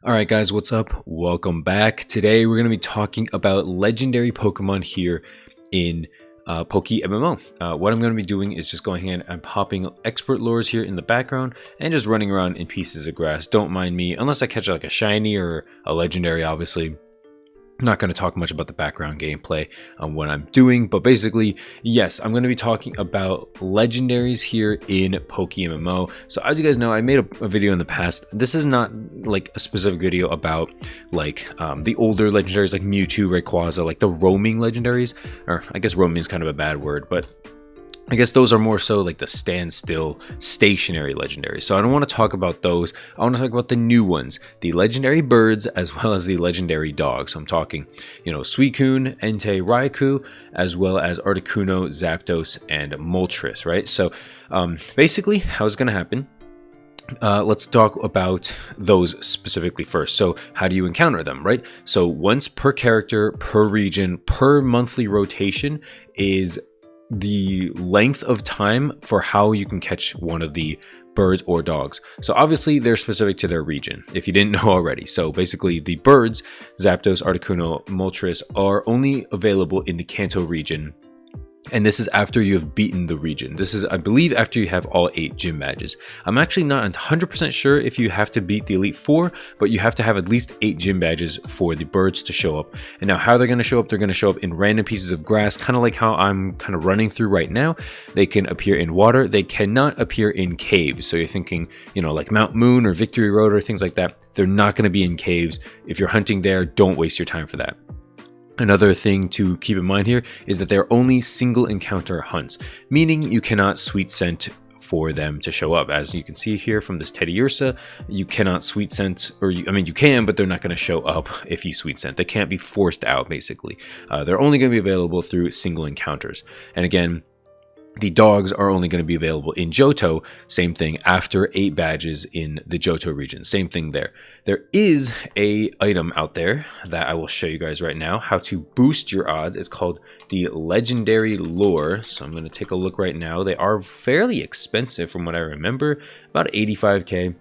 Alright guys, what's up? Welcome back. Today we're going to be talking about legendary Pokemon here in PokeMMO. What I'm going to be doing is just going in and popping expert lures here in the background and just running around in pieces of grass. Don't mind me, unless I catch like a shiny or a legendary, obviously. I'm not going to talk much about the background gameplay on what I'm doing, but basically, yes, I'm going to be talking about legendaries here in PokeMMO. So as you guys know, I made a video in the past. This is not like a specific video about like the older legendaries like Mewtwo, Rayquaza, like the roaming legendaries, or I guess roaming is kind of a bad word, but I guess those are more so like the standstill stationary legendaries. So I don't want to talk about those. I want to talk about the new ones, the legendary birds as well as the legendary dogs. So I'm talking, you know, Suicune, Entei, Raikou, as well as Articuno, Zapdos, and Moltres, right? So basically how it's going to happen. Let's talk about those specifically first. So how do you encounter them, right? So once per character, per region, per monthly rotation is the length of time for how you can catch one of the birds or dogs. So obviously they're specific to their region, if you didn't know already. So basically the birds, Zapdos, Articuno, Moltres, are only available in the Kanto region. And this is after you have beaten the region. This is, I believe, after you have all 8 gym badges. I'm actually not 100% sure if you have to beat the Elite 4, but you have to have at least 8 gym badges for the birds to show up. And now how they're going to show up, they're going to show up in random pieces of grass, kind of like how I'm kind of running through right now. They can appear in water. They cannot appear in caves. So you're thinking, you know, like Mount Moon or Victory Road or things like that. They're not going to be in caves. If you're hunting there, don't waste your time for that. Another thing to keep in mind here is that they're only single encounter hunts, meaning you cannot sweet scent for them to show up. As you can see here from this Teddiursa, you cannot sweet scent, or I mean you can, but they're not going to show up if you sweet scent. They can't be forced out, basically. They're only going to be available through single encounters. And again, the dogs are only going to be available in Johto. Same thing after 8 badges in the Johto region. Same thing there. There is a item out there that I will show you guys right now how to boost your odds. It's called the Legendary Lure. So I'm going to take a look right now. They are fairly expensive from what I remember, about 85k.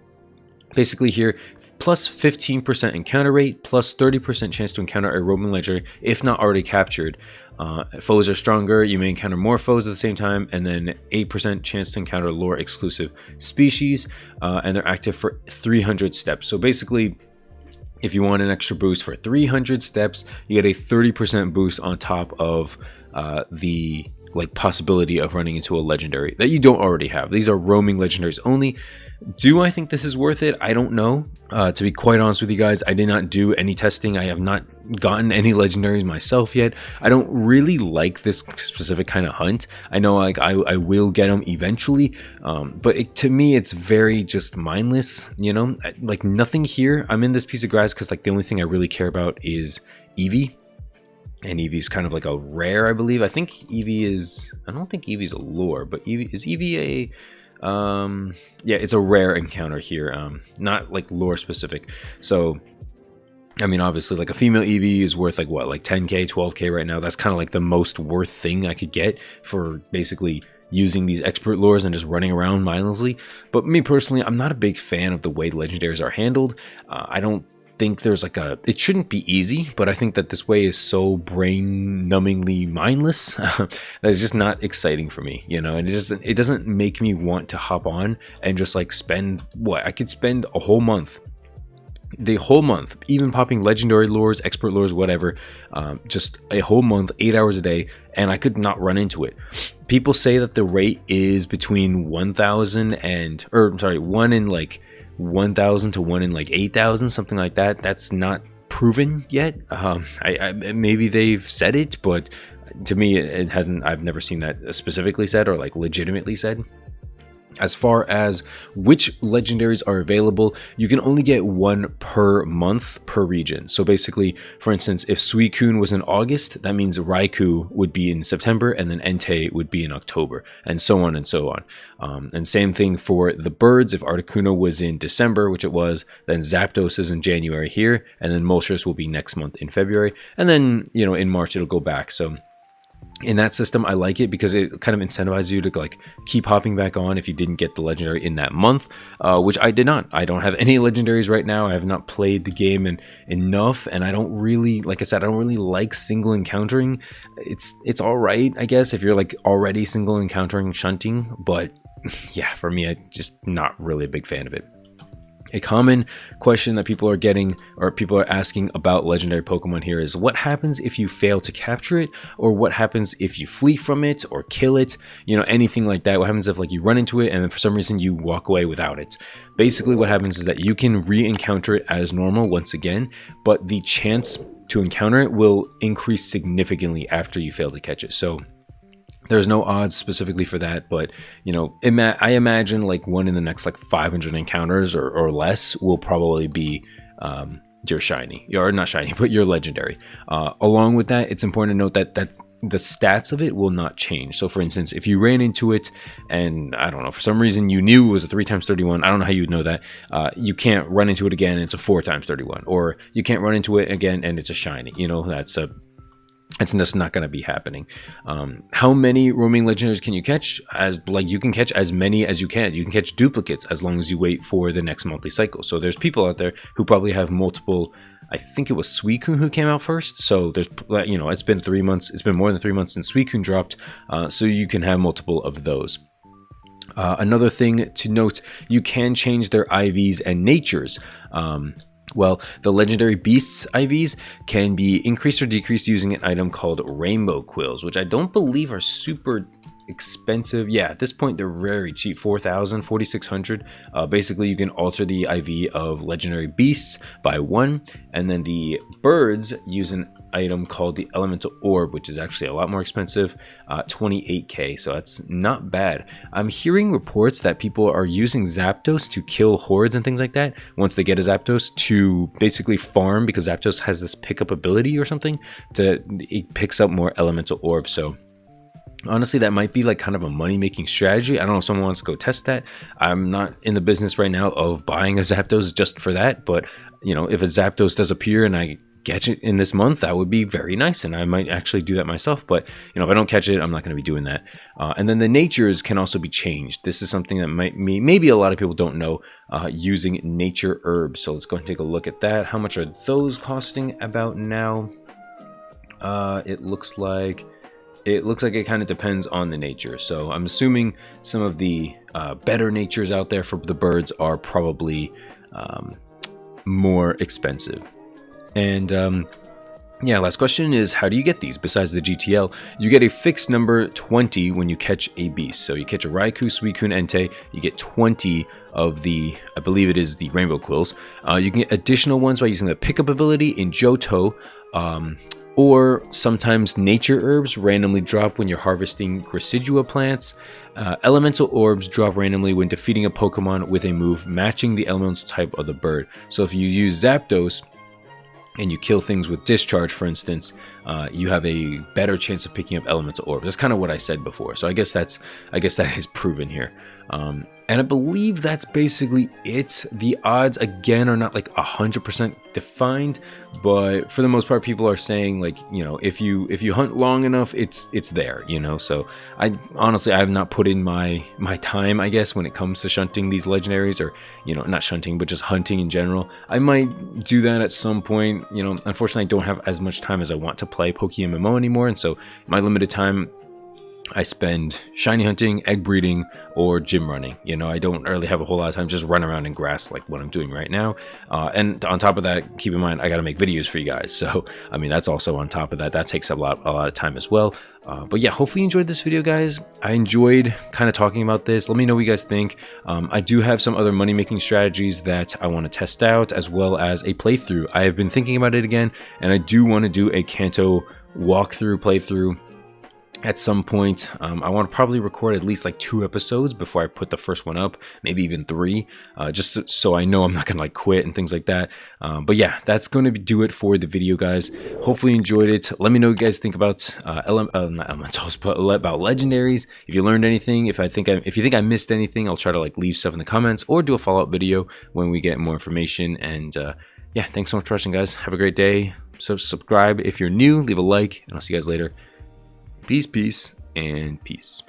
Basically here, plus 15% encounter rate, plus 30% chance to encounter a roaming legendary if not already captured. Foes are stronger, you may encounter more foes at the same time, and then 8% chance to encounter lore exclusive species, and they're active for 300 steps. So basically, if you want an extra boost for 300 steps, you get a 30% boost on top of the like possibility of running into a legendary that you don't already have. These are roaming legendaries only. Do I think this is worth it? I don't know. To be quite honest with you guys, I did not do any testing. I have not gotten any legendaries myself yet. I don't really like this specific kind of hunt. I know like I will get them eventually, but to me it's very just mindless, you know, like nothing here. I'm in this piece of grass because like the only thing I really care about is Eevee. And Eevee is kind of like a rare, I believe. I think Eevee is, I don't think Eevee is a lure, but is Eevee a, yeah, it's a rare encounter here, not like lore specific. So I mean, obviously like a female Eevee is worth like what, like 10k 12k right now. That's kind of like the most worth thing I could get for basically using these expert lures and just running around mindlessly. But me personally, I'm not a big fan of the way the legendaries are handled. I don't think there's like a, it shouldn't be easy, but I think that this way is so brain numbingly mindless that it's just not exciting for me, you know. And it doesn't make me want to hop on and just like spend what I could spend a whole month, the whole month, even popping legendary lures, expert lures, whatever, just a whole month, 8 hours a day, and I could not run into it. People say that the rate is between 1,000 and, or I'm sorry, 1 in like 1,000 to 1 in like 8,000, something like that. That's not proven yet. Maybe they've said it, but to me it hasn't. I've never seen that specifically said or like legitimately said. As far as which legendaries are available, you can only get 1 per month per region. So basically, for instance, if Suicune was in August, that means Raikou would be in September, and then Entei would be in October, and so on and so on. And same thing for the birds. If Articuno was in December, which it was, then Zapdos is in January here, and then Moltres will be next month in February, and then, you know, in March it'll go back. So In that system, I like it because it kind of incentivizes you to like keep hopping back on if you didn't get the legendary in that month, which I did not. I don't have any legendaries right now. I have not played the game enough, and I don't really, like I said, I don't really like single encountering. It's all right, I guess, if you're like already single encountering shunting, but yeah, for me, I'm just not really a big fan of it. A common question that people are getting, or people are asking about legendary Pokemon here, is what happens if you fail to capture it, or what happens if you flee from it or kill it, you know, anything like that. What happens if like you run into it and then for some reason you walk away without it? Basically what happens is that you can re-encounter it as normal once again, but the chance to encounter it will increase significantly after you fail to catch it. So there's no odds specifically for that, but you know, I imagine like one in the next like 500 encounters or less will probably be your shiny, or not shiny, but your legendary. Along with that, it's important to note that the stats of it will not change. So for instance, if you ran into it and I don't know, for some reason you knew it was a 3x31, I don't know how you would know that, you can't run into it again and it's a 4x31, or you can't run into it again and it's a shiny. You know, it's just not going to be happening. How many roaming legendaries can you catch? You can catch as many as you can. You can catch duplicates as long as you wait for the next monthly cycle. So there's people out there who probably have multiple. I think it was Suicune who came out first. So there's, you know, it's been 3 months. It's been more than 3 months since Suicune dropped. So you can have multiple of those. Another thing to note, you can change their IVs and natures. Well, the legendary beasts IVs can be increased or decreased using an item called rainbow quills, which I don't believe are super expensive. Yeah, at this point they're very cheap, 4,000, 4,600. Basically you can alter the IV of legendary beasts by 1, and then the birds use an item called the elemental orb, which is actually a lot more expensive, 28k, so that's not bad. I'm hearing reports that people are using Zapdos to kill hordes and things like that once they get a Zapdos, to basically farm, because Zapdos has this pickup ability or something, it picks up more elemental orbs. So honestly, that might be like kind of a money-making strategy. I don't know if someone wants to go test that. I'm not in the business right now of buying a Zapdos just for that, but you know, if a Zapdos does appear and I catch it in this month, that would be very nice, and I might actually do that myself. But you know, if I don't catch it, I'm not going to be doing that. And then the natures can also be changed. This is something that maybe a lot of people don't know, using nature herbs. So let's go and take a look at that. How much are those costing about now? It looks like it kind of depends on the nature. So I'm assuming some of the better natures out there for the birds are probably more expensive. And yeah, last question is, how do you get these? Besides the GTL, you get a fixed number 20 when you catch a beast. So you catch a Raikou, Suicune, Entei, you get 20 of the, I believe it is the rainbow quills. You can get additional ones by using the pickup ability in Johto, or sometimes nature herbs randomly drop when you're harvesting Residua plants. Elemental orbs drop randomly when defeating a Pokemon with a move matching the elemental type of the bird. So if you use Zapdos and you kill things with Discharge, for instance, you have a better chance of picking up elemental orbs. That's kind of what I said before. So I guess that is proven here. And I believe that's basically it. The odds, again, are not like 100% defined, but for the most part, people are saying, like, you know, if you hunt long enough, it's there, you know. So I honestly, I have not put in my time, I guess, when it comes to shunting these legendaries, or, you know, not shunting, but just hunting in general. I might do that at some point. You know, unfortunately, I don't have as much time as I want to play PokeMMO anymore, and so my limited time, I spend shiny hunting, egg breeding, or gym running. You know, I don't really have a whole lot of time just run around in grass like what I'm doing right now. And on top of that, keep in mind, I got to make videos for you guys. So, I mean, that's also on top of that. That takes a lot of time as well. But yeah, hopefully you enjoyed this video, guys. I enjoyed kind of talking about this. Let me know what you guys think. I do have some other money-making strategies that I want to test out, as well as a playthrough. I have been thinking about it again, and I do want to do a Kanto playthrough at some point. I want to probably record at least like 2 episodes before I put the first one up, maybe even 3, just so I know I'm not gonna like quit and things like that. But yeah, that's going to do it for the video, guys. Hopefully you enjoyed it. Let me know what you guys think about not elementals, but about legendaries. If you learned anything, if you think I missed anything, I'll try to like leave stuff in the comments or do a follow-up video when we get more information. And yeah, thanks so much for watching, guys. Have a great day. So subscribe if you're new, leave a like, and I'll see you guys later. Peace, peace, and peace.